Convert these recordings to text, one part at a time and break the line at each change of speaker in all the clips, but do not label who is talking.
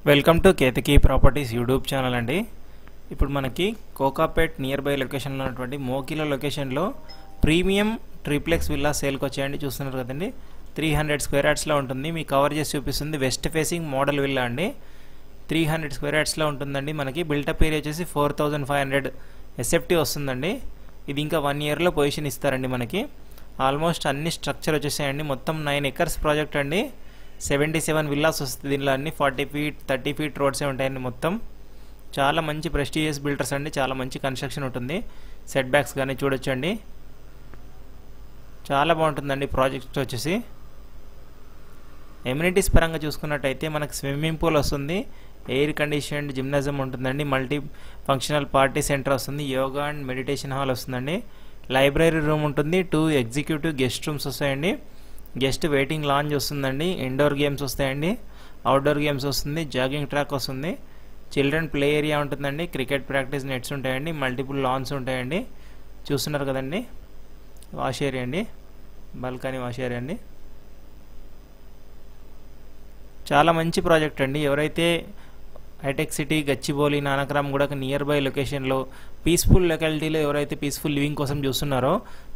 Welcome to Ketaki properties YouTube channel అండి. ఇప్పుడు మనకి కోకాపేట్ నియర్ బై లొకేషన్లో ఉన్నటువంటి మోకిల లొకేషన్లో ప్రీమియం ట్రిప్లెక్స్ విల్లా సేల్కి వచ్చాయండి. చూస్తున్నారు కదండి, 300 స్క్వేర్ యార్డ్స్లో ఉంటుంది. మీకు కవర్ చేసి చూపిస్తుంది వెస్ట్ ఫేసింగ్ మోడల్ విల్లా అండి. 300 స్క్వేర్ యార్డ్స్లో ఉంటుందండి. మనకి బిల్టప్ ఏరియా వచ్చేసి 4500 ఎస్ఎఫ్టీ వస్తుందండి. ఇది ఇంకా 1 ఇయర్లో పొజిషన్ ఇస్తారండి. మనకి ఆల్మోస్ట్ అన్ని స్ట్రక్చర్ వచ్చేసాయండి. మొత్తం 9 ఎకర్స్ ప్రాజెక్ట్ అండి. 77 విల్లాస్ వస్తుంది. దీనిలో అన్ని 40 ఫీట్ 30 ఫీట్ రోడ్సే ఉంటాయండి. మొత్తం చాలా మంచి ప్రెస్టీజియస్ బిల్డర్స్ అండి. చాలా మంచి కన్స్ట్రక్షన్ ఉంటుంది. సెట్ బ్యాక్స్ కానీ చూడొచ్చండి, చాలా బాగుంటుందండి ప్రాజెక్ట్ వచ్చేసి. ఎమ్యూనిటీస్ పరంగా చూసుకున్నట్టయితే మనకు స్విమ్మింగ్ పూల్ వస్తుంది, ఎయిర్ కండిషన్డ్ జిమ్నాజియం ఉంటుందండి, మల్టీ ఫంక్షనల్ పార్టీ సెంటర్ వస్తుంది, యోగా అండ్ మెడిటేషన్ హాల్ వస్తుందండి, లైబ్రరీ రూమ్ ఉంటుంది, 2 ఎగ్జిక్యూటివ్ గెస్ట్ రూమ్స్ వస్తాయండి, గెస్ట్ వెయిటింగ్ లాంజ్ వస్తుందండి, ఇండోర్ గేమ్స్ వస్తాయండి, అవుట్డోర్ గేమ్స్ వస్తుంది, జాగింగ్ ట్రాక్ వస్తుంది, చిల్డ్రన్ ప్లే ఏరియా ఉంటుందండి, క్రికెట్ ప్రాక్టీస్ నెట్స్ ఉంటాయండి, మల్టిపుల్ లాన్స్ ఉంటాయండి. చూస్తున్నారు కదండి, వాష్ ఏరియా అండి, బాల్కనీ వాష్ ఏరియా అండి. చాలా మంచి ప్రాజెక్ట్ అండి. ఎవరైతే హైటెక్ సిటీ, గచ్చిబౌలి, నానక్రామ్ కూడా నియర్ బై లొకేషన్లో పీస్ఫుల్ లొకాలిటీలో ఎవరైతే పీస్ఫుల్ లివింగ్ కోసం చూస్తున్నారో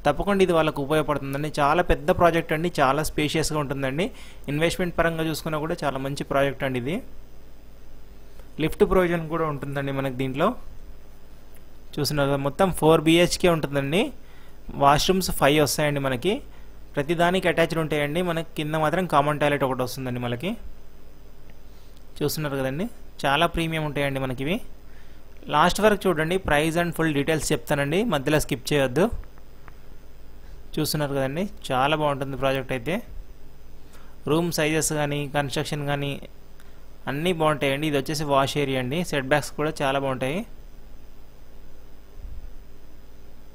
తప్పకుండా ఇది వాళ్ళకు ఉపయోగపడుతుందండి. చాలా పెద్ద ప్రాజెక్ట్ అండి, చాలా స్పేషియస్గా ఉంటుందండి. ఇన్వెస్ట్మెంట్ పరంగా చూసుకున్నా కూడా చాలా మంచి ప్రాజెక్ట్ అండి ఇది. లిఫ్ట్ ప్రొవిజన్ కూడా ఉంటుందండి మనకి దీంట్లో. చూస్తున్నారు మొత్తం 4 BHK ఉంటుందండి. వాష్రూమ్స్ 5 వస్తాయండి మనకి. ప్రతిదానికి అటాచ్డ్ ఉంటాయండి. మనకి కింద మాత్రం కామన్ టాయిలెట్ ఒకటి వస్తుందండి మనకి. చూస్తున్నారు కదండి, చాలా ప్రీమియం ఉంటాయండి మనకి ఇవి. లాస్ట్ వరకు చూడండి, ప్రైస్ అండ్ ఫుల్ డీటెయిల్స్ చెప్తానండి, మధ్యలో స్కిప్ చేయొద్దు. చూస్తున్నారు కదండి, చాలా బాగుంటుంది ప్రాజెక్ట్ అయితే. రూమ్ సైజెస్ కానీ కన్స్ట్రక్షన్ కానీ అన్నీ బాగుంటాయండి. ఇది వచ్చేసి వాష్ ఏరియా అండి. సెట్ బ్యాక్స్ కూడా చాలా బాగుంటాయి.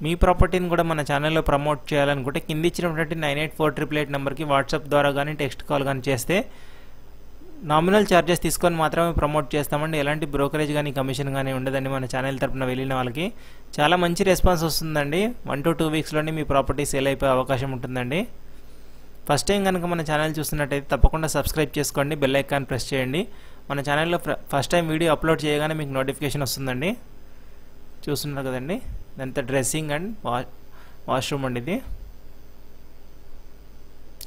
మీ ప్రాపర్టీని కూడా మన ఛానల్లో ప్రమోట్ చేయాలనుకుంటే కింద ఇచ్చినటువంటి 984888 నెంబర్కి వాట్సాప్ ద్వారా కానీ టెక్స్ట్ కాల్ కానీ చేస్తే నామినల్ ఛార్జెస్ తీసుకొని మాత్రమే ప్రమోట్ చేస్తామండి. ఎలాంటి బ్రోకరేజ్ కానీ కమిషన్ కానీ ఉండదండి. మన ఛానల్ తరపున వెళ్ళిన వాళ్ళకి చాలా మంచి రెస్పాన్స్ వస్తుందండి. 1 to 2 వీక్స్లోనే మీ ప్రాపర్టీ సేల్ అయిపోయే అవకాశం ఉంటుందండి. ఫస్ట్ టైం కనుక మన ఛానల్ చూస్తున్నట్టయితే తప్పకుండా సబ్స్క్రైబ్ చేసుకోండి, బెల్ ఐకాన్ ప్రెస్ చేయండి. మన ఛానల్లో ఫస్ట్ టైం వీడియో అప్లోడ్ చేయగానే మీకు నోటిఫికేషన్ వస్తుందండి. చూస్తున్నారు కదండి, ఇదంతా డ్రెస్సింగ్ అండ్ వాష్రూమ్ అండి.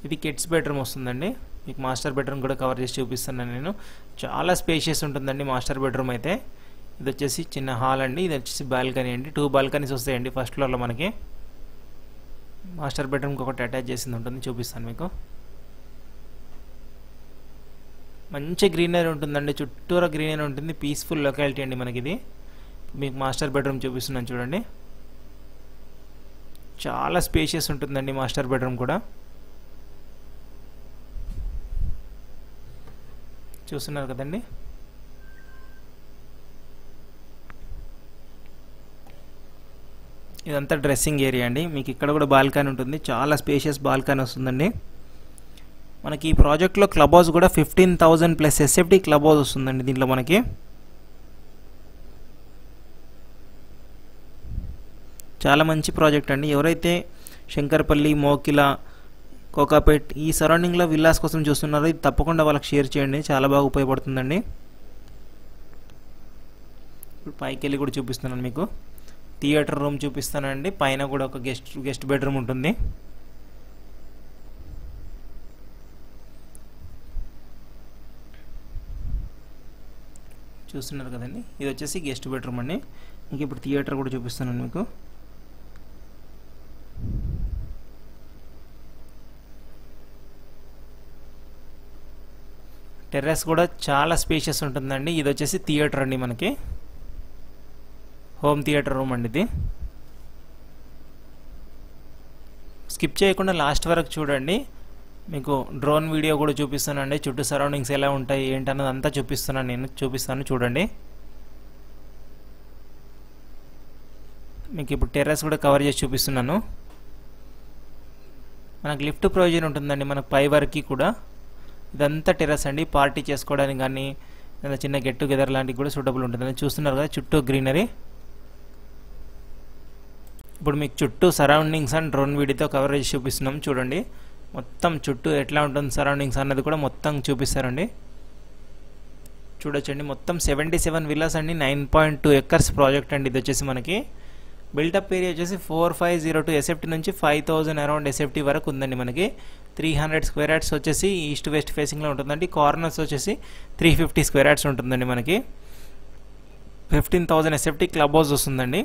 ఇది కిడ్స్ బెడ్రూమ్ వస్తుందండి. మీకు మాస్టర్ బెడ్రూమ్ కూడా కవర్ చేసి చూపిస్తున్నాను నేను. చాలా స్పేషియస్ ఉంటుందండి మాస్టర్ బెడ్రూమ్ అయితే. ఇది వచ్చేసి చిన్న హాల్ అండి, ఇది వచ్చేసి బాల్కనీ అండి. 2 బాల్కనీస్ వస్తాయండి ఫస్ట్ ఫ్లోర్లో మనకి. మాస్టర్ బెడ్రూమ్కి ఒకటి అటాచ్ చేసింది ఉంటుంది, చూపిస్తాను మీకు. మంచి గ్రీనరీ ఉంటుందండి, చుట్టూరా గ్రీనరీ ఉంటుంది. పీస్ఫుల్ లొకాలిటీ అండి మనకి ఇది. మీకు మాస్టర్ బెడ్రూమ్ చూపిస్తున్నాను చూడండి, చాలా స్పేషియస్ ఉంటుందండి మాస్టర్ బెడ్రూమ్ కూడా. చూస్తున్నారు కదండి, ఇదంతా డ్రెస్సింగ్ ఏరియా అండి. మీకు ఇక్కడ కూడా బాల్కనీ ఉంటుంది, చాలా స్పేషియస్ బాల్కనీ వస్తుందండి. మనకి ఈ ప్రాజెక్ట్లో క్లబ్ హౌస్ కూడా 15,000 ప్లస్ ఎస్ఎఫ్టీ క్లబ్ హౌస్ వస్తుందండి దీంట్లో మనకి. చాలా మంచి ప్రాజెక్ట్ అండి. ఎవరైతే శంకర్పల్లి, మోకిల, కోకాపేట్ ఈ సరౌండింగ్లో విల్లాస్ కోసం చూస్తున్నారో ఇది తప్పకుండా వాళ్ళకి షేర్ చేయండి, చాలా బాగా ఉపయోగపడుతుందండి. ఇప్పుడు పైకి వెళ్ళి కూడా చూపిస్తున్నాను మీకు. థియేటర్ రూమ్ చూపిస్తానండి. పైన కూడా ఒక గెస్ట్ బెడ్రూమ్ ఉంటుంది. చూస్తున్నారు కదండి, ఇది వచ్చేసి గెస్ట్ బెడ్రూమ్ అండి. మీకు ఇప్పుడు థియేటర్ కూడా చూపిస్తున్నాను మీకు. టెర్రస్ కూడా చాలా స్పేషియస్ ఉంటుందండి. ఇది వచ్చేసి థియేటర్ అండి మనకి, హోమ్ థియేటర్ రూమ్ అండి ఇది. స్కిప్ చేయకుండా లాస్ట్ వరకు చూడండి, మీకు డ్రోన్ వీడియో కూడా చూపిస్తానండి. చుట్టూ సరౌండింగ్స్ ఎలా ఉంటాయి ఏంటన్నది అంతా చూపిస్తాను చూడండి. మీకు ఇప్పుడు టెర్రస్ కూడా కవర్ చేసి చూపిస్తున్నాను. మనకు లిఫ్ట్ ప్రొవిజన్ ఉంటుందండి మనకు పై వరకు కూడా. ఇదంతా టెర్రస్ అండి, పార్టీ చేసుకోవడానికి కానీ చిన్న గెట్ టుగెదర్ లాంటివి కూడా సూటబుల్ ఉంటుందని. చూస్తున్నారు కదా చుట్టూ గ్రీనరీ. ఇప్పుడు మీకు చుట్టూ సరౌండింగ్స్ అండ్ డ్రోన్ వీడియోతో కవరేజ్ చూపిస్తున్నాం చూడండి. మొత్తం చుట్టూ ఎట్లా ఉంటుంది సరౌండింగ్స్ అన్నది కూడా మొత్తం చూపిస్తారండి. చూడొచ్చండి మొత్తం 77 విల్లాస్ అండి 9.2 ఎకర్స్ ప్రాజెక్ట్ అండి ఇది వచ్చేసి మనకి బిల్డప్ ఏరియా వచ్చేసి 4502 ఎస్ఎఫ్టీ నుంచి 5000 అరౌండ్ ఎస్ఎఫ్టీ వరకు ఉందండి మనకి 300 స్క్వేర్ యార్డ్స్ వచ్చేసి ఈస్ట్ వెస్ట్ ఫేసింగ్లో ఉంటుందండి కార్నర్స్ వచ్చేసి 350 స్క్వేర్ యార్డ్స్ ఉంటుందండి మనకి 15,000 ఎస్ఎఫ్టీ క్లబ్ హౌస్ వస్తుందండి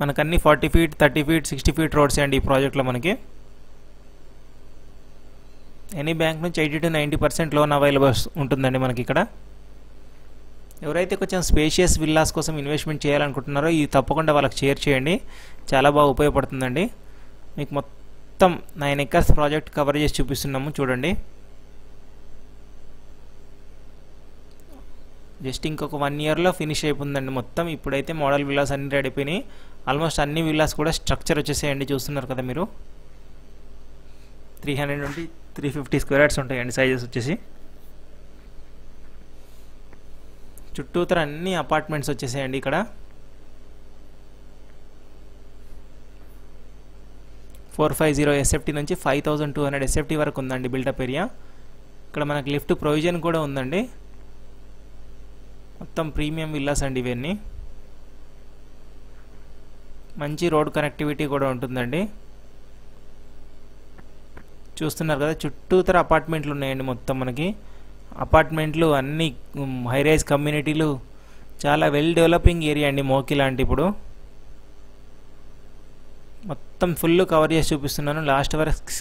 మనకన్నీ 40 ఫీట్ 30 ఫీట్ 60 ఫీట్ రోడ్స్ అండి ఈ ప్రాజెక్ట్లో మనకి ఎనీ బ్యాంక్ నుంచి 80 to 90% లోన్ అవైలబుల్ ఉంటుందండి మనకి ఇక్కడ ఎవరైతే కొంచెం స్పేషియస్ విల్లాస్ కోసం ఇన్వెస్ట్మెంట్ చేయాలనుకుంటున్నారో ఇది తప్పకుండా వాళ్ళకి షేర్ చేయండి చాలా బాగా ఉపయోగపడుతుందండి మీకు మొత్తం 9 ఎకర్స్ ప్రాజెక్ట్ కవర్ చేసి చూపిస్తున్నాము చూడండి జస్ట్ ఇంకొక 1 ఇయర్లో ఫినిష్ అయిపోతుందండి మొత్తం ఇప్పుడైతే మోడల్ విల్లాస్ అన్ని రెడీ అయిపోయినాయి ఆల్మోస్ట్ అన్ని విల్లాస్ కూడా స్ట్రక్చర్ వచ్చేసేయండి చూస్తున్నారు కదా మీరు 300 నుండి 350 స్క్వేర్ యార్డ్స్ ఉంటాయండి సైజెస్ వచ్చేసి చుట్టూతర అన్ని అపార్ట్మెంట్స్ వచ్చేసాయండి ఇక్కడ 450 ఎస్ఎఫ్టీ నుంచి 5200 ఎస్ఎఫ్టీ వరకు ఉందండి బిల్డప్ ఏరియా ఇక్కడ మనకి లిఫ్ట్ ప్రొవిజన్ కూడా ఉందండి మొత్తం ప్రీమియం విల్లాస్ అండి ఇవన్నీ మంచి రోడ్ కనెక్టివిటీ కూడా ఉంటుందండి చూస్తున్నారు కదా చుట్టూతర అపార్ట్మెంట్లు ఉన్నాయండి మొత్తం మనకి అపార్ట్మెంట్లు అన్ని హై రైజ్ కమ్యూనిటీలు చాలా వెల్ డెవలపింగ్ ఏరియా అండి మోకి లాంటి ఇప్పుడు మొత్తం ఫుల్ కవర్ చేసి చూపిస్తున్నాను లాస్ట్ వరకు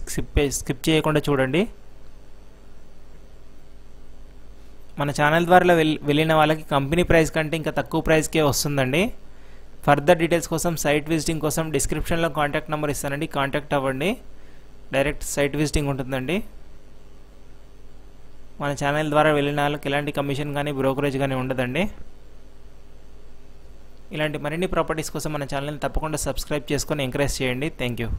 స్కిప్ చేయకుండా చూడండి మన ఛానల్ ద్వారా వెళ్ళిన వాళ్ళకి కంపెనీ ప్రైస్ కంటే ఇంకా తక్కువ ప్రైస్కే వస్తుందండి ఫర్దర్ డీటెయిల్స్ కోసం సైట్ విజిటింగ్ కోసం డిస్క్రిప్షన్లో కాంటాక్ట్ నెంబర్ ఇస్తానండి కాంటాక్ట్ అవ్వండి డైరెక్ట్ సైట్ విజిటింగ్ ఉంటుందండి మన ఛానల్ ద్వారా వెళ్ళిన వాళ్ళకి ఎలాంటి కమిషన్ కానీ బ్రోకరేజ్ కానీ ఉండదండి ఇలాంటి మరిన్ని ప్రాపర్టీస్ కోసం మన ఛానల్ని తప్పకుండా సబ్స్క్రైబ్ చేసుకొని ఎంకరేజ్ చేయండి థ్యాంక్ యూ